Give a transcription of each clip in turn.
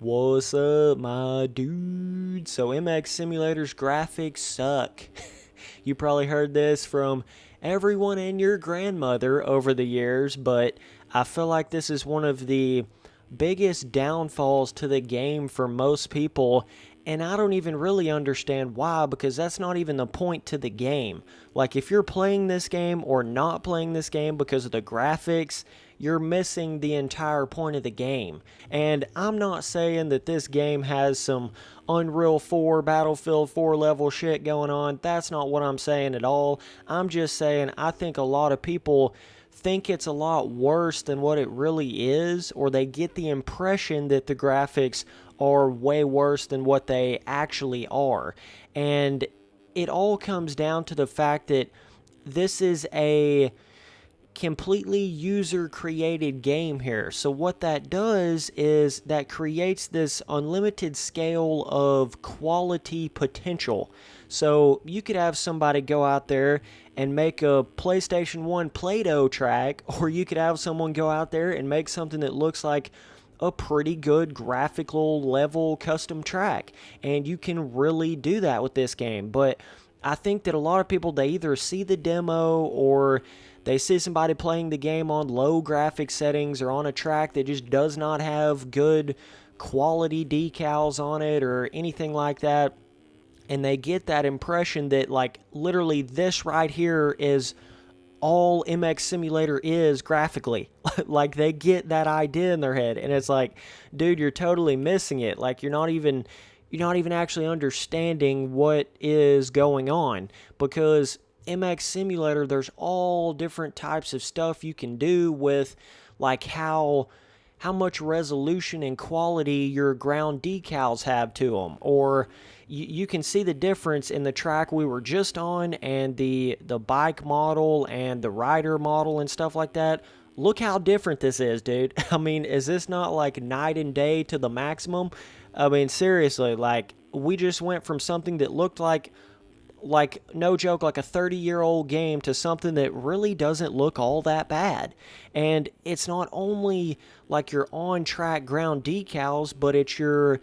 What's up, my dude? So MX Simulator's graphics suck. You probably heard this from everyone and your grandmother over the years, but I feel like this is one of the biggest downfalls to the game for most people, and I don't even really understand why, because that's not even the point to the game. Like, if you're playing this game or not playing this game because of the graphics, you're missing the entire point of the game. And I'm not saying that this game has some Unreal 4, Battlefield 4 level shit going on. That's not what I'm saying at all. I'm just saying I think a lot of people think it's a lot worse than what it really is, or they get the impression that the graphics are way worse than what they actually are. And it all comes down to the fact that this is a completely user created game here. So what that does is that creates this unlimited scale of quality potential. So you could have somebody go out there and make a PlayStation 1 Play-Doh track, or you could have someone go out there and make something that looks like a pretty good graphical level custom track. And you can really do that with this game. But I think that a lot of people, they either see the demo or they see somebody playing the game on low graphic settings or on a track that just does not have good quality decals on it or anything like that. And they get that impression that, like, literally this right here is all MX Simulator is graphically. Like, they get that idea in their head, and it's like, dude, you're totally missing it. Like, you're not even actually understanding what is going on, because MX Simulator, there's all different types of stuff you can do with, like, how much resolution and quality your ground decals have to them. Or you can see the difference in the track we were just on and the bike model and the rider model and stuff like that. Look how different this is, dude. I mean, is this not like night and day to the maximum? I mean, seriously, like, we just went from something that looked like no joke, like a 30-year-old game to something that really doesn't look all that bad. And it's not only like your on-track ground decals, but it's your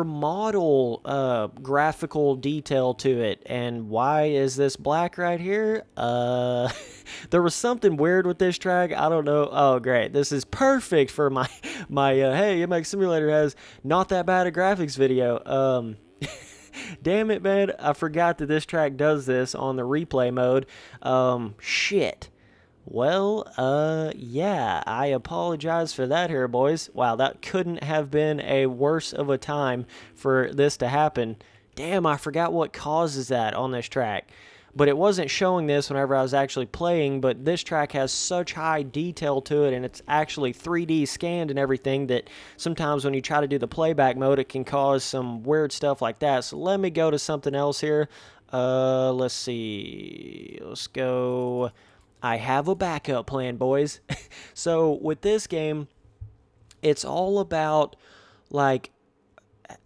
model graphical detail to it. And why is this black right here? There was something weird with this track. I don't know. Oh, great. This is perfect for my hey, MX Simulator has not that bad a graphics video. Damn it, man. I forgot that this track does this on the replay mode. Shit. Well, yeah, I apologize for that here, boys. Wow, that couldn't have been a worse of a time for this to happen. Damn, I forgot what causes that on this track. But it wasn't showing this whenever I was actually playing, but this track has such high detail to it, and it's actually 3D scanned and everything, that sometimes when you try to do the playback mode, it can cause some weird stuff like that. So let me go to something else here. Let's see. Let's go. I have a backup plan, boys. So with this game, it's all about, like,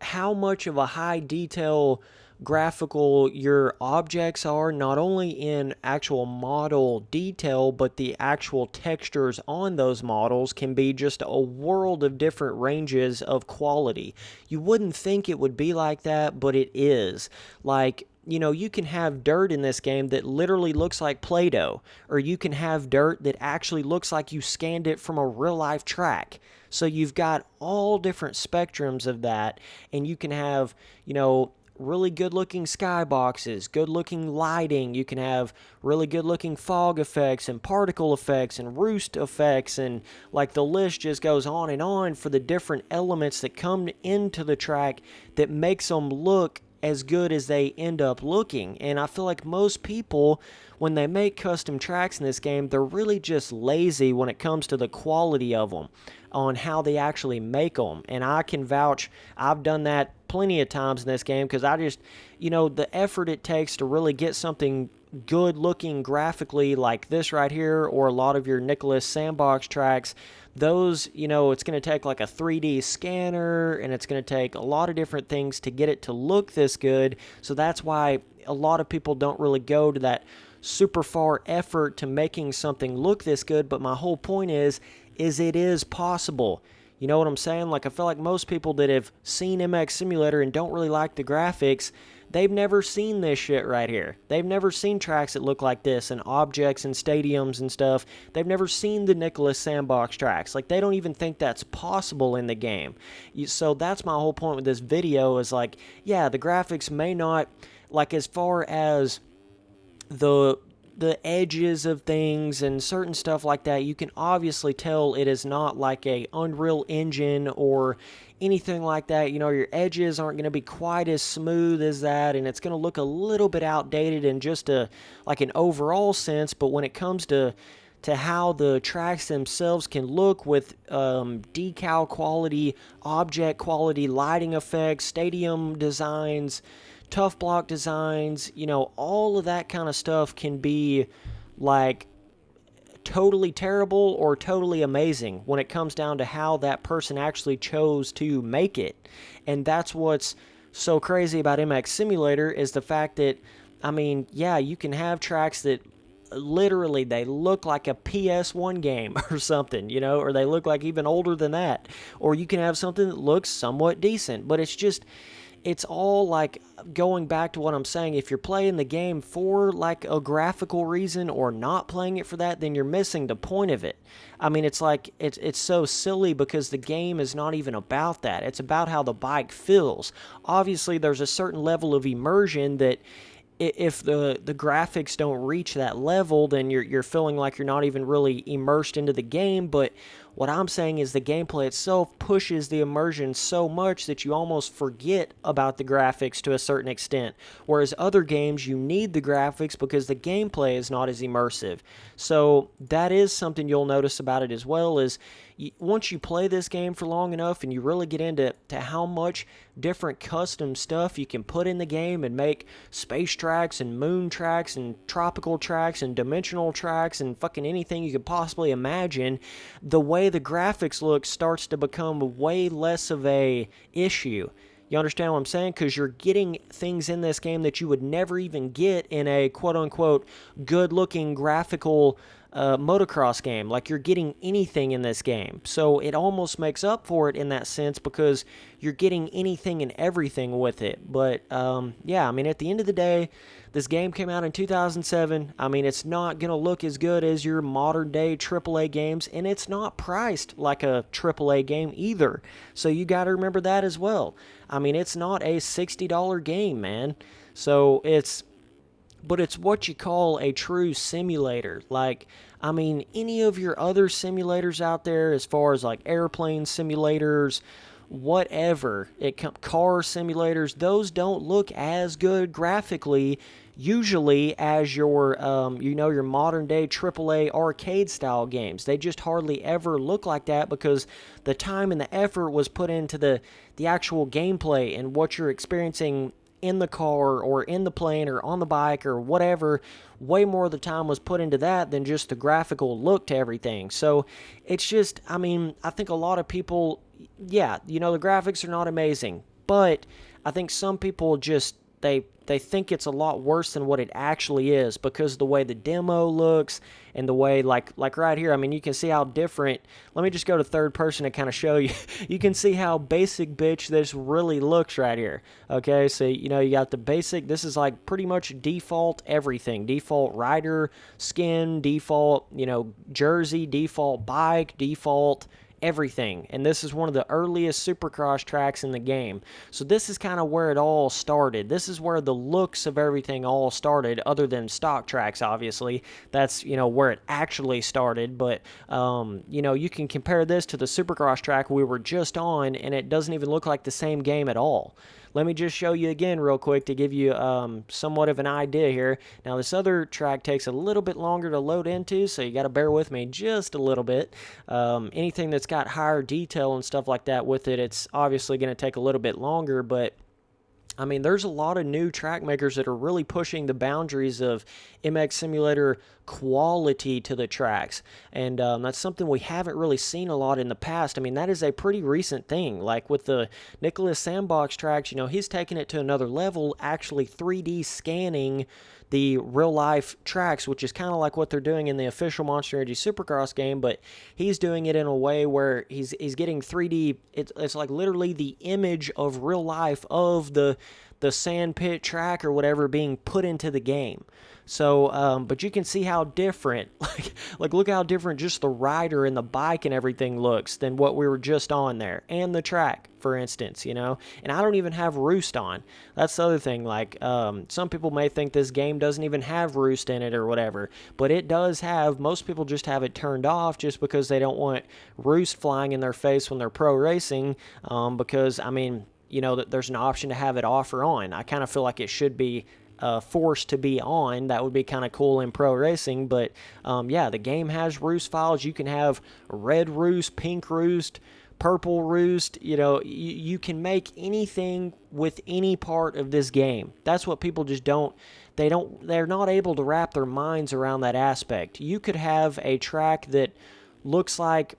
how much of a high detail graphical your objects are, not only in actual model detail, but the actual textures on those models can be just a world of different ranges of quality. You wouldn't think it would be like that, but it is. Like, you know, you can have dirt in this game that literally looks like Play-Doh, or you can have dirt that actually looks like you scanned it from a real-life track. So you've got all different spectrums of that, and you can have, you know, really good-looking skyboxes, good-looking lighting. You can have really good-looking fog effects and particle effects and roost effects, and, like, the list just goes on and on for the different elements that come into the track that makes them look as good as they end up looking. And I feel like most people, when they make custom tracks in this game, they're really just lazy when it comes to the quality of them, on how they actually make them. And I can vouch, I've done that plenty of times in this game, because I just, you know, the effort it takes to really get something good looking graphically like this right here, or a lot of your Nicholas Sandbox tracks, those, you know, it's going to take like a 3D scanner, and it's going to take a lot of different things to get it to look this good. So that's why a lot of people don't really go to that super far effort to making something look this good. But my whole point is it is possible. You know what I'm saying? Like, I feel like most people that have seen MX Simulator and don't really like the graphics, they've never seen this shit right here. They've never seen tracks that look like this and objects and stadiums and stuff. They've never seen the Nicholas Sandbox tracks. Like, they don't even think that's possible in the game. So that's my whole point with this video is like, yeah, the graphics may not, like, as far as the edges of things and certain stuff like that, you can obviously tell it is not like a Unreal Engine or anything like that. You know, your edges aren't going to be quite as smooth as that, and it's going to look a little bit outdated in just like an overall sense. But when it comes to how the tracks themselves can look with decal quality, object quality, lighting effects, stadium designs, tough block designs, you know, all of that kind of stuff can be like totally terrible or totally amazing when it comes down to how that person actually chose to make it. And that's what's so crazy about MX Simulator is the fact that, I mean, yeah, you can have tracks that literally they look like a PS1 game or something, you know, or they look like even older than that. Or you can have something that looks somewhat decent, but it's all like going back to what I'm saying. If you're playing the game for like a graphical reason or not playing it for that, then you're missing the point of it. I mean, it's like it's so silly because the game is not even about that. It's about how the bike feels. Obviously, there's a certain level of immersion that if the graphics don't reach that level, then you're feeling like you're not even really immersed into the game. But what I'm saying is the gameplay itself pushes the immersion so much that you almost forget about the graphics to a certain extent. Whereas other games, you need the graphics because the gameplay is not as immersive. So that is something you'll notice about it as well, is once you play this game for long enough and you really get into how much different custom stuff you can put in the game and make space tracks and moon tracks and tropical tracks and dimensional tracks and fucking anything you could possibly imagine, the way the graphics look starts to become way less of a issue. You understand what I'm saying? Because you're getting things in this game that you would never even get in a quote-unquote good-looking graphical motocross game. Like, you're getting anything in this game. So it almost makes up for it in that sense because you're getting anything and everything with it. But, yeah, I mean, at the end of the day, this game came out in 2007. I mean, it's not going to look as good as your modern-day AAA games, and it's not priced like a AAA game either. So you got to remember that as well. I mean, it's not a $60 game, man. So but it's what you call a true simulator. Like, I mean, any of your other simulators out there, as far as like airplane simulators, whatever, car simulators, those don't look as good graphically usually as your your modern day AAA arcade style games. They just hardly ever look like that because the time and the effort was put into the actual gameplay and what you're experiencing in the car or in the plane or on the bike or whatever. Way more of the time was put into that than just the graphical look to everything. So it's just, I mean, I think a lot of people, yeah, the graphics are not amazing, but I think some people just, they think it's a lot worse than what it actually is because of the way the demo looks and the way, like right here, I mean, you can see how different. Let me just go to third person to kind of show you. You can see how basic bitch this really looks right here. Okay, so, you got the basic. This is like pretty much default everything. Default rider skin, default, jersey, default bike, default everything. And this is one of the earliest supercross tracks in the game. So this is kind of where it all started. This is where the looks of everything all started, other than stock tracks, obviously. That's, where it actually started. But, you can compare this to the supercross track we were just on, and it doesn't even look like the same game at all. Let me just show you again real quick to give you somewhat of an idea here. Now, this other track takes a little bit longer to load into, so you got to bear with me just a little bit. Anything that's got higher detail and stuff like that with it, it's obviously going to take a little bit longer, but I mean, there's a lot of new track makers that are really pushing the boundaries of MX Simulator quality to the tracks. And that's something we haven't really seen a lot in the past. I mean, that is a pretty recent thing. Like with the Nicholas Sandbox tracks, he's taken it to another level, actually 3D scanning the real life tracks, which is kind of like what they're doing in the official Monster Energy Supercross game, but he's doing it in a way where he's getting 3D. It's like literally the image of real life of the sand pit track or whatever being put into the game. So, but you can see how different, like look how different just the rider and the bike and everything looks than what we were just on there, and the track, for instance, And I don't even have Roost on. That's the other thing. Like, some people may think this game doesn't even have Roost in it or whatever, but it does have. Most people just have it turned off just because they don't want Roost flying in their face when they're pro racing. Because I mean, that there's an option to have it off or on. I kind of feel like it should be forced to be on. That would be kind of cool in pro racing, but yeah, the game has roost files. You can have red roost, pink roost, purple roost. You can make anything with any part of this game. That's what people just they're not able to wrap their minds around that aspect. You could have a track that looks like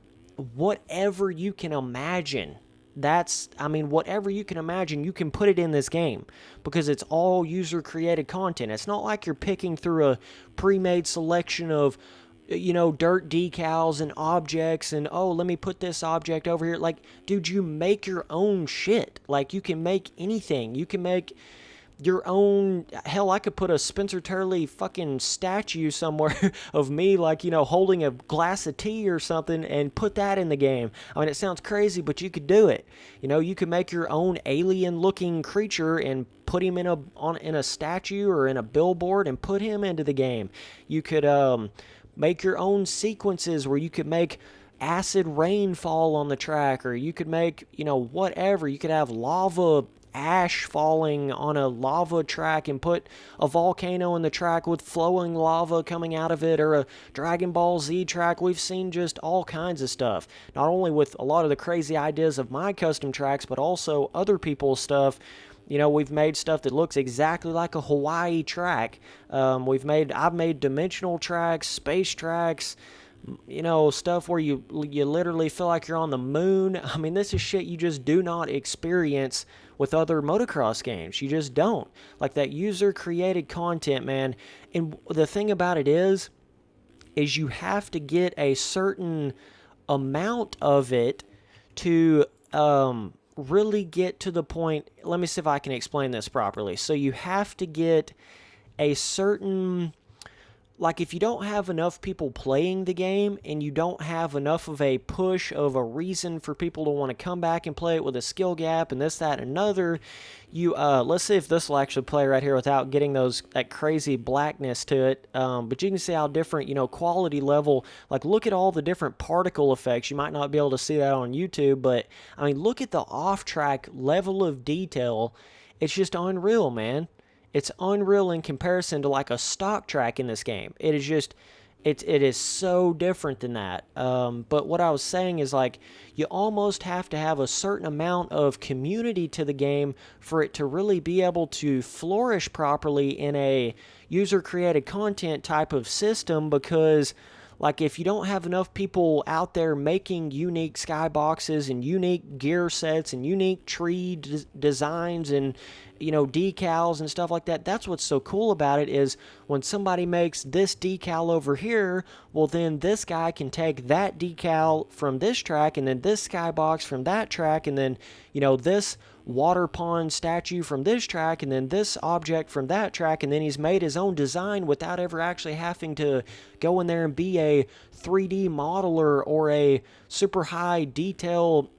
whatever you can imagine. Whatever you can imagine, you can put it in this game because it's all user-created content. It's not like you're picking through a pre-made selection of, dirt decals and objects and, oh, let me put this object over here. Like, dude, you make your own shit. Like, you can make anything. You can make your own. Hell, I could put a Spencer Turley fucking statue somewhere of me, like, holding a glass of tea or something, and put that in the game. I mean, it sounds crazy, but you could do it. You could make your own alien-looking creature and put him in a statue or in a billboard and put him into the game. You could make your own sequences where you could make acid rain fall on the track, or you could make, whatever. You could have lava ash falling on a lava track and put a volcano in the track with flowing lava coming out of it, or a Dragon Ball Z track. We've seen just all kinds of stuff, not only with a lot of the crazy ideas of my custom tracks, but also other people's stuff. We've made stuff that looks exactly like a Hawaii track. I've made dimensional tracks, space tracks, stuff where you literally feel like you're on the moon. I mean, this is shit you just do not experience with other motocross games. You just don't. Like, that user-created content, man. And the thing about it is you have to get a certain amount of it to really get to the point. Let me see if I can explain this properly. So you have to get a certain... Like, if you don't have enough people playing the game and you don't have enough of a push of a reason for people to want to come back and play it with a skill gap and this, that, and another, let's see if this will actually play right here without getting that crazy blackness to it. But you can see how different, quality level, like, look at all the different particle effects. You might not be able to see that on YouTube, but, I mean, look at the off-track level of detail. It's just unreal, man. It's unreal in comparison to like a stock track in this game. It is just, it is so different than that. But what I was saying is, like, you almost have to have a certain amount of community to the game for it to really be able to flourish properly in a user-created content type of system, because... Like, if you don't have enough people out there making unique skyboxes and unique gear sets and unique tree designs and, decals and stuff like that, that's what's so cool about it, is when somebody makes this decal over here, well, then this guy can take that decal from this track and then this skybox from that track and then, this water pond statue from this track and then this object from that track, and then he's made his own design without ever actually having to go in there and be a 3D modeler or a super high detail,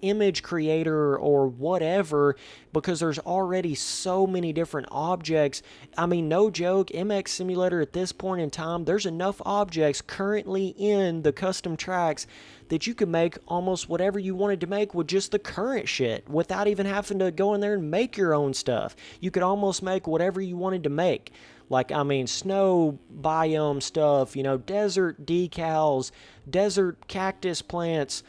image creator or whatever, because there's already so many different objects. I mean, no joke, MX Simulator at this point in time, there's enough objects currently in the custom tracks that you could make almost whatever you wanted to make with just the current shit without even having to go in there and make your own stuff. You could almost make whatever you wanted to make. Like, I mean, snow biome stuff, desert decals, desert cactus plants,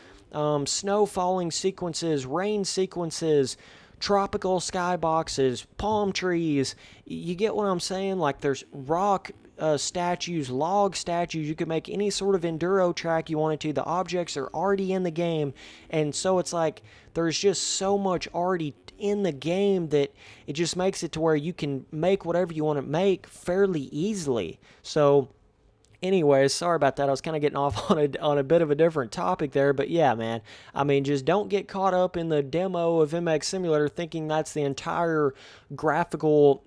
snow falling sequences, rain sequences, tropical skyboxes, palm trees. You get what I'm saying? Like, there's rock statues, log statues. You can make any sort of enduro track you wanted to. The objects are already in the game, and so it's like there's just so much already in the game that it just makes it to where you can make whatever you want to make fairly easily. So anyways, sorry about that. I was kind of getting off on a bit of a different topic there, but yeah, man. I mean, just don't get caught up in the demo of MX Simulator thinking that's the entire graphical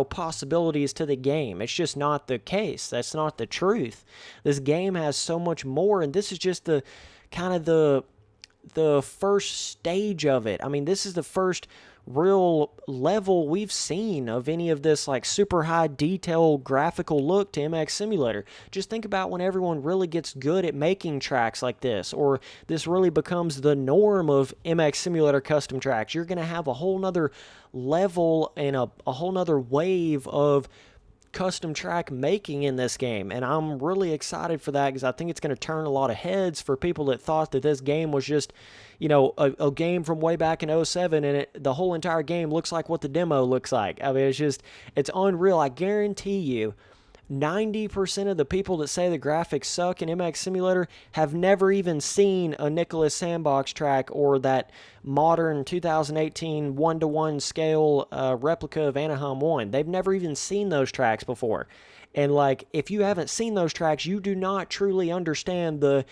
possibilities to the game. It's just not the case. That's not the truth. This game has so much more, and this is just the kind of the first stage of it. I mean, this is the first real level we've seen of any of this like super high detail graphical look to MX Simulator. Just think about when everyone really gets good at making tracks like this, or this really becomes the norm of MX Simulator custom tracks. You're going to have a whole nother level and a whole nother wave of custom track making in this game, and I'm really excited for that because I think it's going to turn a lot of heads for people that thought that this game was just, a game from way back in 07, and the whole entire game looks like what the demo looks like. I mean, it's unreal. I guarantee you 90% of the people that say the graphics suck in MX Simulator have never even seen a Nicholas Sandbox track or that modern 2018 1-to-1 scale replica of Anaheim 1. They've never even seen those tracks before. And like, if you haven't seen those tracks, you do not truly understand the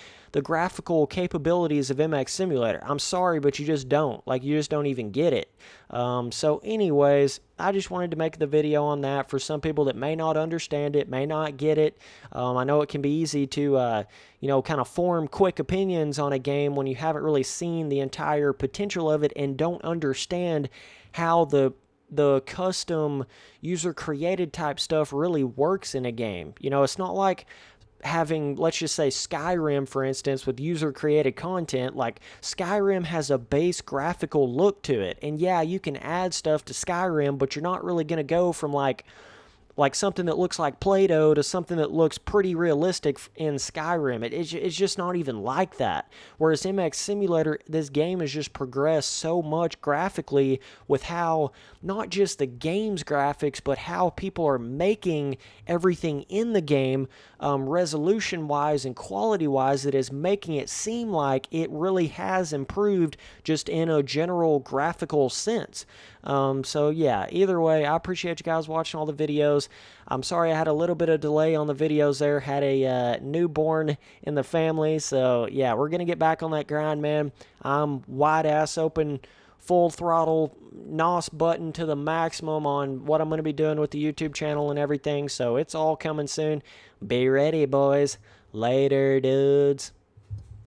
graphical capabilities of MX Simulator. I'm sorry, but you just don't. Like, you just don't even get it. So anyways, I just wanted to make the video on that for some people that may not understand it, may not get it. I know it can be easy to, kind of form quick opinions on a game when you haven't really seen the entire potential of it and don't understand how the custom user-created type stuff really works in a game. It's not like having, let's just say, Skyrim, for instance, with user-created content. Like, Skyrim has a base graphical look to it. And yeah, you can add stuff to Skyrim, but you're not really going to go from, like something that looks like Play-Doh to something that looks pretty realistic in Skyrim. It's just not even like that. Whereas MX Simulator, this game has just progressed so much graphically with how, not just the game's graphics, but how people are making everything in the game, resolution-wise and quality-wise, that is making it seem like it really has improved just in a general graphical sense. So yeah, either way, I appreciate you guys watching all the videos. I'm sorry I had a little bit of delay on the videos there. Had a newborn in the family. So yeah, we're going to get back on that grind, man. I'm wide ass open, full throttle, NOS button to the maximum on what I'm going to be doing with the YouTube channel and everything. So it's all coming soon. Be ready, boys. Later, dudes.